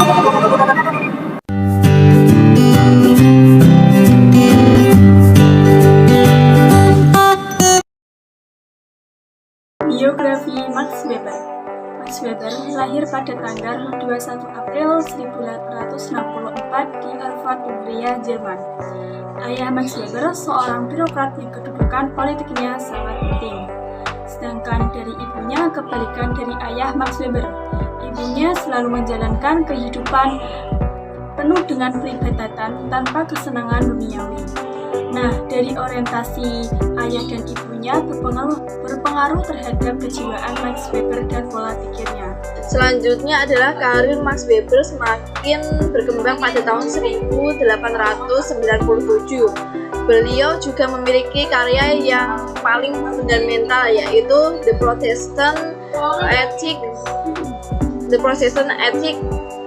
Biografi Max Weber. Max Weber lahir pada tanggal 21 April 1864 di Erfurt, Hungaria, Jerman. Ayah Max Weber seorang birokrat yang kedudukan politiknya sangat penting. Sedangkan dari ibunya kebalikan dari ayah Max Weber. Ibunya selalu menjalankan kehidupan penuh dengan peribadatan tanpa kesenangan duniawi. Nah, dari orientasi ayah dan ibunya berpengaruh terhadap kejiwaan Max Weber dan pola pikirnya. Selanjutnya adalah karir Max Weber semakin berkembang pada tahun 1897. Beliau juga memiliki karya yang paling fundamental, yaitu The Protestant Ethic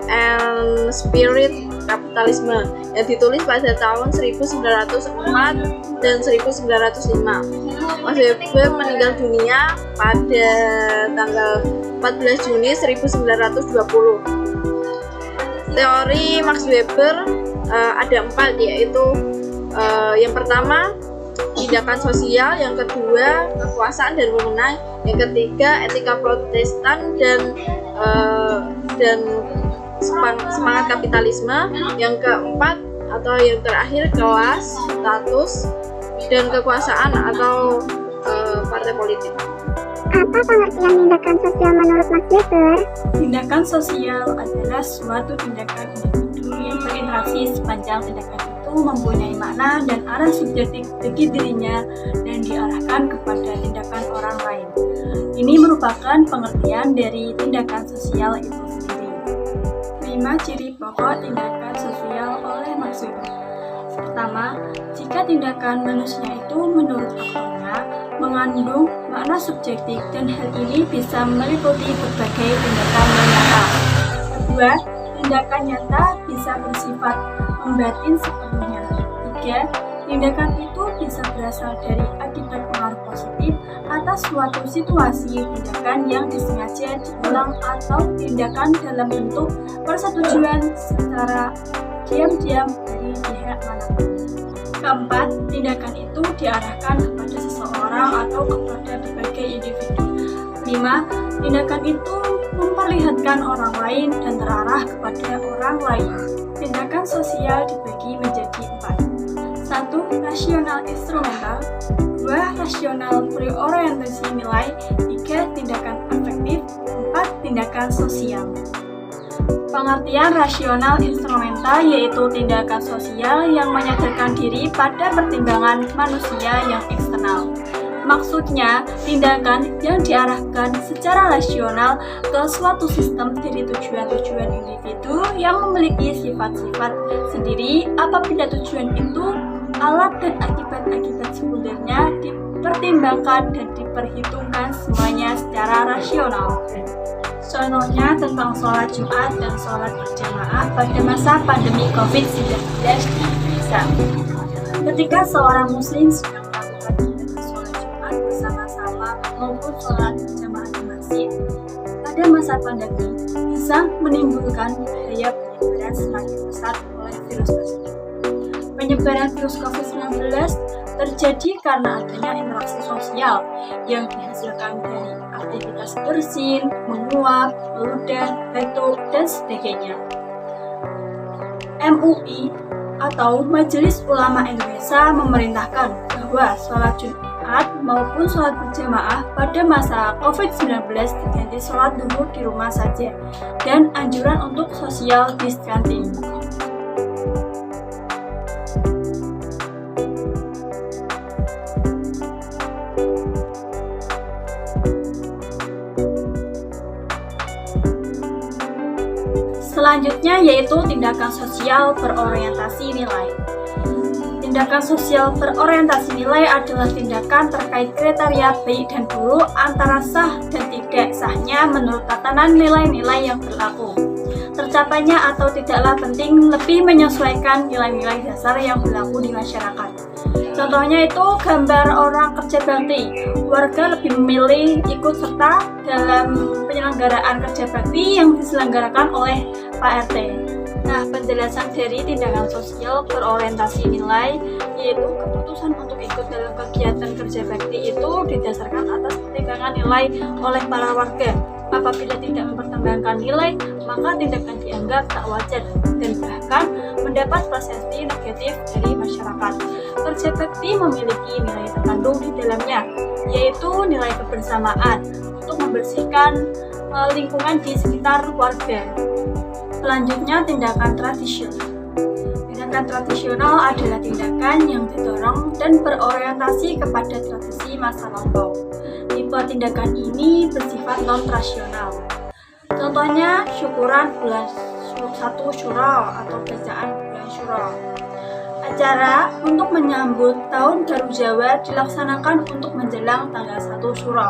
and Spirit Kapitalisme yang ditulis pada tahun 1904 dan 1905. Max Weber meninggal dunia pada tanggal 14 Juni 1920. Teori Max Weber ada 4, yaitu yang pertama tindakan sosial, yang kedua kekuasaan dan wewenang, yang ketiga etika Protestan dan semangat kapitalisme, yang keempat atau yang terakhir kelas, status, dan kekuasaan atau partai politik. Apa pengertian tindakan sosial menurut Max Weber? Tindakan sosial adalah suatu tindakan individu yang berinteraksi sepanjang tindakan itu mempunyai makna dan arah subjektif bagi dirinya dan diarahkan kepada tindakan orang lain. Ini merupakan pengertian dari tindakan sosial itu sendiri. 5 ciri pokok tindakan sosial oleh Max Weber. Pertama, jika tindakan manusia itu menurut aktornya mengandung makna subjektif dan hal ini bisa meliputi berbagai tindakan yang nyata. Kedua, tindakan nyata bisa bersifat membatin sepenuhnya. Tiga, tindakan itu bisa berasal dari akibat pengaruh positif atas suatu situasi, tindakan yang disengaja diulang atau tindakan dalam bentuk persetujuan secara diam-diam dari pihak manapun. Keempat, tindakan itu diarahkan kepada seseorang atau kepada berbagai individu. 5. Tindakan itu memperlihatkan orang lain dan terarah kepada orang lain. Tindakan sosial dibagi menjadi 4. 1. Rasional instrumental. 2. Rasional berorientasi nilai. 3. Tindakan afektif. 4. Tindakan sosial. Pengertian rasional instrumental yaitu tindakan sosial yang menyadarkan diri pada pertimbangan manusia yang eksternal. Maksudnya, tindakan yang diarahkan secara rasional ke suatu sistem dari tujuan-tujuan individu yang memiliki sifat-sifat sendiri apabila tujuan itu, alat dan akibat-akibat sekundernya dipertimbangkan dan diperhitungkan semuanya secara rasional. Contohnya tentang sholat Jumat dan sholat berjamaah pada masa pandemi COVID-19 di Indonesia. Ketika seorang muslim sedang melakukan ibadah sholat Jumat bersama-sama maupun sholat berjamaah di masjid, pada masa pandemi bisa menimbulkan bahaya penyebaran semakin besar oleh virus tersebut. Penyebaran virus COVID-19 terjadi karena adanya interaksi sosial yang dihasilkan dari aktivitas bersin, menguap, meludah, batuk, dan sebagainya. MUI atau Majelis Ulama Indonesia memerintahkan bahwa sholat Jumat maupun sholat berjamaah pada masa COVID-19 diganti sholat zuhur di rumah saja dan anjuran untuk social distancing. Selanjutnya yaitu tindakan sosial berorientasi nilai. Tindakan sosial berorientasi nilai adalah tindakan terkait kriteria baik dan buruk antara sah dan tidak sahnya menurut tatanan nilai-nilai yang berlaku. Tercapainya atau tidaklah penting lebih menyesuaikan nilai-nilai dasar yang berlaku di masyarakat. Contohnya itu gambar orang kerja bakti. Warga lebih memilih ikut serta dalam penyelenggaraan kerja bakti yang diselenggarakan oleh Pak RT. Nah, penjelasan dari tindakan sosial berorientasi nilai, yaitu keputusan untuk ikut dalam kegiatan kerja bakti itu didasarkan atas pertimbangan nilai oleh para warga. Apabila tidak mempertimbangkan nilai, maka tindakan dianggap tak wajar dan bahkan mendapat persepsi negatif dari masyarakat. Kerja bakti memiliki nilai terkandung di dalamnya, yaitu nilai kebersamaan untuk membersihkan lingkungan di sekitar warga. Selanjutnya, tindakan tradisional. Tindakan tradisional adalah tindakan yang didorong dan berorientasi kepada tradisi masa lampau. Tipe tindakan ini bersifat non-rasional. Contohnya, syukuran bulan 1 Syuro atau bacaan bulan Syuro. Acara untuk menyambut Tahun Baru Jawa dilaksanakan untuk menjelang tanggal 1 Syuro.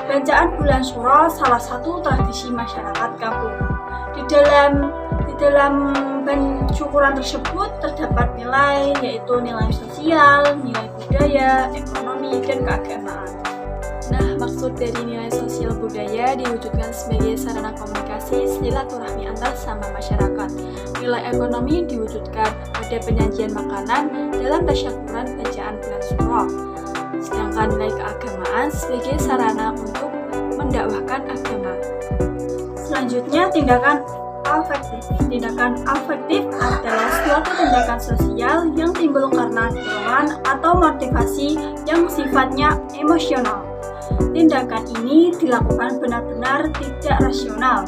Bacaan bulan Syuro salah satu tradisi masyarakat kampung. Di dalam syukuran tersebut terdapat nilai, yaitu nilai sosial, nilai budaya, ekonomi, dan keagamaan. Nah, maksud dari nilai sosial budaya diwujudkan sebagai sarana komunikasi silaturahmi antar sama masyarakat. Nilai ekonomi diwujudkan pada penyajian makanan dalam tasyakuran bacaan bulan Syuro. Sedangkan nilai keagamaan sebagai sarana untuk mendakwahkan agama. Selanjutnya, tindakan afektif. Tindakan afektif adalah suatu tindakan sosial yang timbul karena dorongan atau motivasi yang sifatnya emosional. Tindakan ini dilakukan benar-benar tidak rasional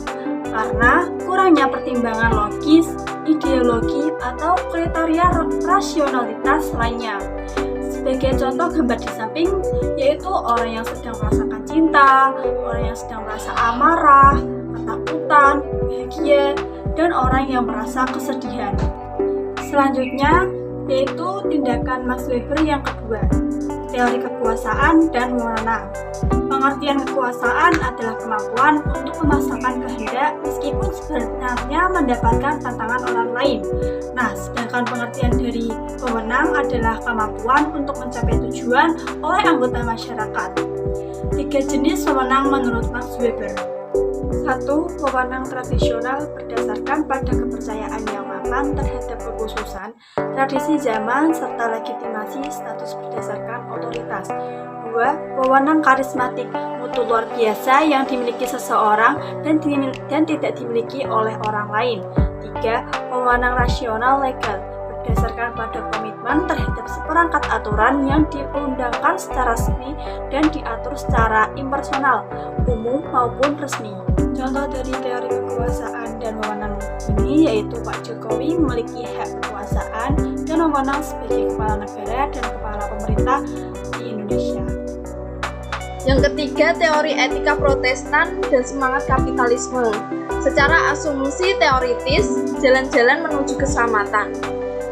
karena kurangnya pertimbangan logis, ideologi, atau kriteria rasionalitas lainnya. Sebagai contoh gambar di samping, yaitu orang yang sedang merasakan cinta, orang yang sedang merasa amarah, ketakutan, bahagia, dan orang yang merasa kesedihan. Selanjutnya, yaitu tindakan Max Weber yang kedua, teori kekuasaan dan wewenang. Pengertian kekuasaan adalah kemampuan untuk memaksakan kehendak meskipun sebenarnya mendapatkan tantangan orang lain. Nah, sedangkan pengertian dari wewenang adalah kemampuan untuk mencapai tujuan oleh anggota masyarakat. 3 jenis wewenang menurut Max Weber. 1. Wewenang tradisional berdasarkan pada kepercayaan yang mapan terhadap kekhususan, tradisi zaman, serta legitimasi status berdasarkan otoritas. 2. Wewenang karismatik, mutu luar biasa yang dimiliki seseorang dan tidak dimiliki oleh orang lain. 3. Wewenang rasional legal, berdasarkan pada komitmen terhadap seperangkat aturan yang diundangkan secara resmi dan diatur secara impersonal, umum maupun resmi. Contoh dari teori kekuasaan dan wewenang ini yaitu Pak Jokowi memiliki hak kekuasaan dan wewenang sebagai kepala negara dan kepala pemerintah di Indonesia. Yang ketiga, teori etika Protestan dan semangat kapitalisme. Secara asumsi teoritis, jalan-jalan menuju keselamatan.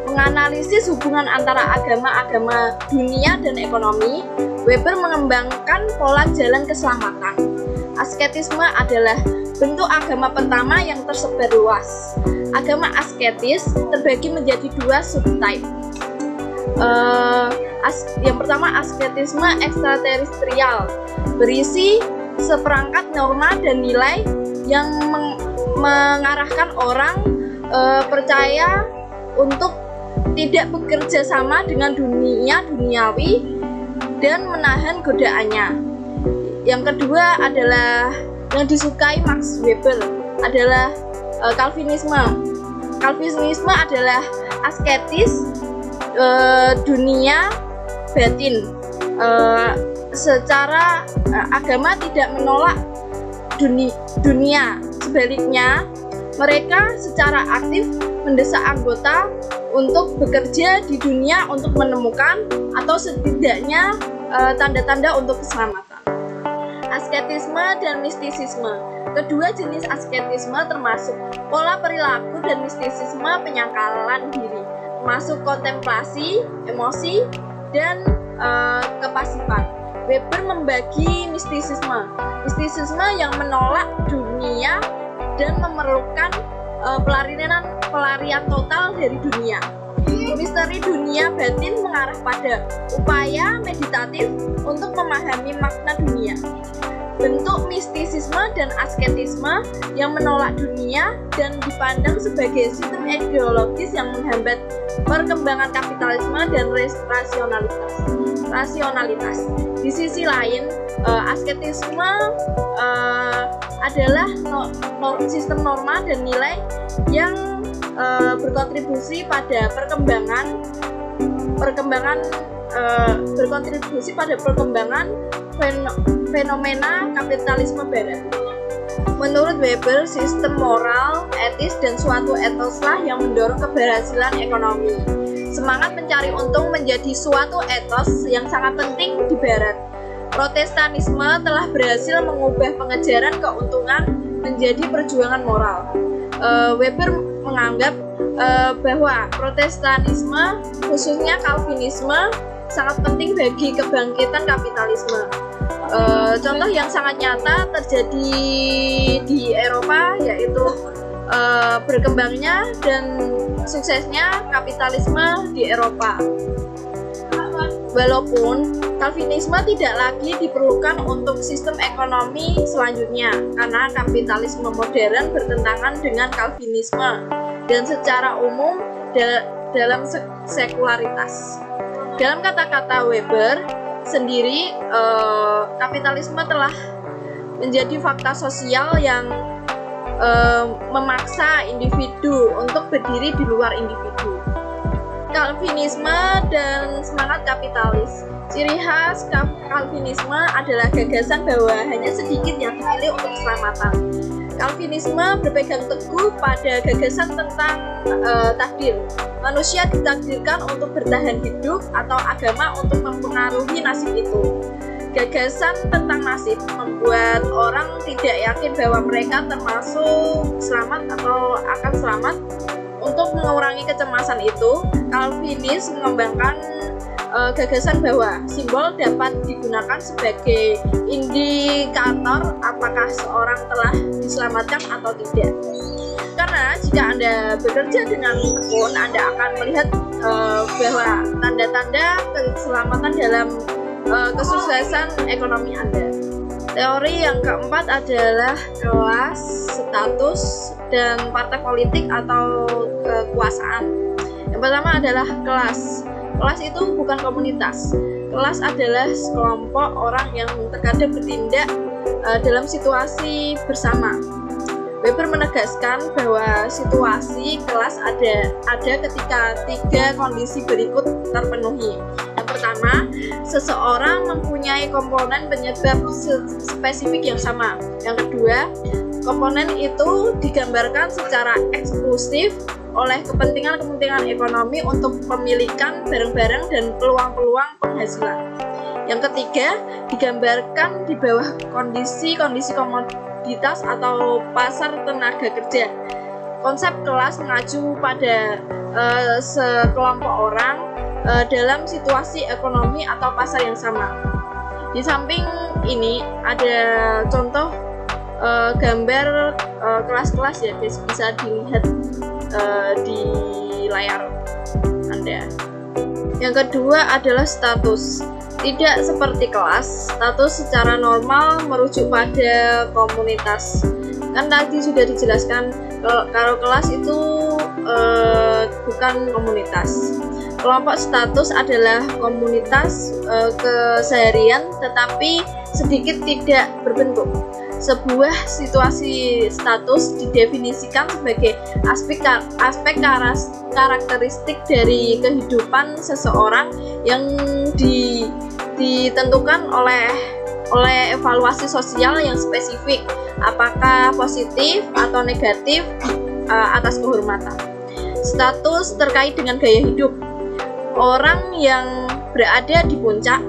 Menganalisis hubungan antara agama-agama dunia dan ekonomi, Weber mengembangkan pola jalan keselamatan. Asketisme adalah bentuk agama pertama yang tersebar luas. Agama asketis terbagi menjadi 2 subtype. Yang pertama, asketisme ekstraterestrial, berisi seperangkat norma dan nilai yang mengarahkan orang percaya untuk tidak bekerja sama dengan dunia duniawi dan menahan godaannya. Yang kedua adalah yang disukai Max Weber adalah Calvinisme. Calvinisme adalah asketis dunia batin. Secara agama tidak menolak dunia. Sebaliknya, mereka secara aktif mendesak anggota untuk bekerja di dunia untuk menemukan atau setidaknya tanda-tanda untuk keselamatan. Asketisme dan mistisisme. Kedua jenis asketisme termasuk pola perilaku dan mistisisme penyangkalan diri, termasuk kontemplasi, emosi, dan kepasifan. Weber membagi mistisisme yang menolak dunia dan memerlukan pelarian total dari dunia. Misteri dunia batin mengarah pada upaya meditatif untuk memahami makna dunia. bentuk mistisisme dan asketisme yang menolak dunia dan dipandang sebagai sistem ideologis yang menghambat perkembangan kapitalisme dan rasionalitas. Di sisi lain, asketisme adalah sistem norma dan nilai yang berkontribusi pada perkembangan fenomena kapitalisme barat. Menurut Weber, sistem moral, etis, dan suatu etoslah yang mendorong keberhasilan ekonomi. Semangat mencari untung menjadi suatu etos yang sangat penting di barat. Protestanisme telah berhasil mengubah pengejaran keuntungan menjadi perjuangan moral. Weber menganggap bahwa Protestanisme, khususnya Calvinisme, sangat penting bagi kebangkitan kapitalisme. Contoh yang sangat nyata terjadi di Eropa yaitu berkembangnya dan suksesnya kapitalisme di Eropa. Walaupun Calvinisme tidak lagi diperlukan untuk sistem ekonomi selanjutnya karena kapitalisme modern bertentangan dengan Calvinisme dan secara umum dalam sekularitas. Dalam kata-kata Weber sendiri, kapitalisme telah menjadi fakta sosial yang memaksa individu untuk berdiri di luar individu. Calvinisme dan semangat kapitalis. Ciri khas Calvinisme adalah gagasan bahwa hanya sedikit yang dipilih untuk keselamatan. Calvinisme berpegang teguh pada gagasan tentang takdir. Manusia ditakdirkan untuk bertahan hidup atau agama untuk mempengaruhi nasib itu. Gagasan tentang nasib membuat orang tidak yakin bahwa mereka termasuk selamat atau akan selamat. Untuk mengurangi kecemasan itu, Calvinis mengembangkan gagasan bahwa simbol dapat digunakan sebagai indikator apakah seorang telah diselamatkan atau tidak. Karena jika Anda bekerja dengan tekun, Anda akan melihat bahwa tanda-tanda keselamatan dalam kesuksesan ekonomi Anda. Teori yang keempat adalah kelas, status, dan partai politik atau kekuasaan. Yang pertama adalah kelas. Kelas itu bukan komunitas. Kelas adalah sekelompok orang yang terkadang bertindak dalam situasi bersama. Weber menegaskan bahwa situasi kelas ada ketika 3 kondisi berikut terpenuhi. Yang pertama, seseorang mempunyai komponen penyebab spesifik yang sama. Yang kedua, komponen itu digambarkan secara eksklusif oleh kepentingan ekonomi untuk pemilikan barang-barang dan peluang-peluang penghasilan. Yang ketiga, digambarkan di bawah kondisi-kondisi komoditas atau pasar tenaga kerja. Konsep kelas mengacu pada sekelompok orang dalam situasi ekonomi atau pasar yang sama. Di samping ini ada contoh gambar kelas-kelas ya guys, bisa dilihat di layar Anda. Yang kedua adalah status. Tidak seperti kelas, status secara normal merujuk pada komunitas. Kan tadi sudah dijelaskan kalau kelas itu bukan komunitas. Kelompok status adalah komunitas keseharian tetapi sedikit tidak berbentuk. Sebuah situasi status didefinisikan sebagai aspek karakteristik dari kehidupan seseorang yang ditentukan oleh evaluasi sosial yang spesifik, apakah positif atau negatif atas kehormatan. Status terkait dengan gaya hidup. Orang yang berada di puncak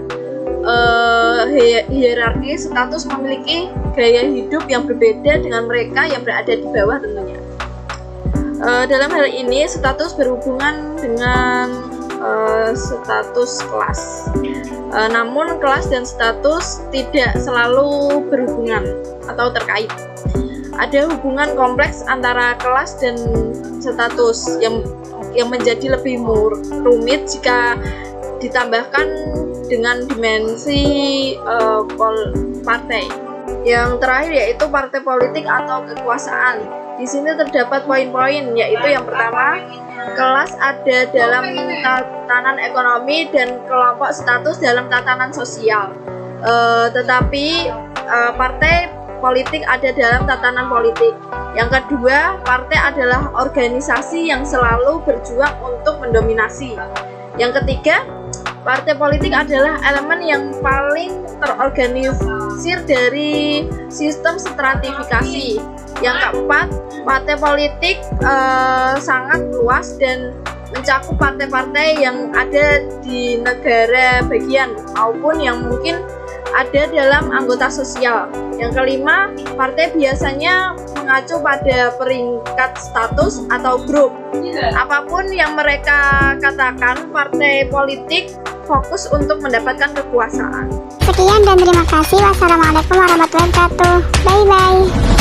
hierarki status memiliki gaya hidup yang berbeda dengan mereka yang berada di bawah tentunya. Dalam hal ini status berhubungan dengan status kelas. Namun kelas dan status tidak selalu berhubungan atau terkait. Ada hubungan kompleks antara kelas dan status yang menjadi lebih rumit jika ditambahkan dengan dimensi partai. Yang terakhir yaitu partai politik atau kekuasaan. Di sini terdapat poin-poin, yaitu yang pertama, kelas ada dalam tatanan ekonomi dan kelompok status dalam tatanan sosial. Tetapi partai politik ada dalam tatanan politik. Yang kedua, partai adalah organisasi yang selalu berjuang untuk mendominasi. Yang ketiga, partai politik adalah elemen yang paling terorganisir dari sistem stratifikasi. Yang keempat, partai politik sangat luas dan mencakup partai-partai yang ada di negara bagian maupun yang mungkin ada dalam anggota sosial. Yang kelima, partai biasanya mengacu pada peringkat status atau grup. Apapun yang mereka katakan, partai politik fokus untuk mendapatkan kekuasaan. Sekian dan terima kasih. Wassalamualaikum warahmatullahi wabarakatuh. Bye-bye.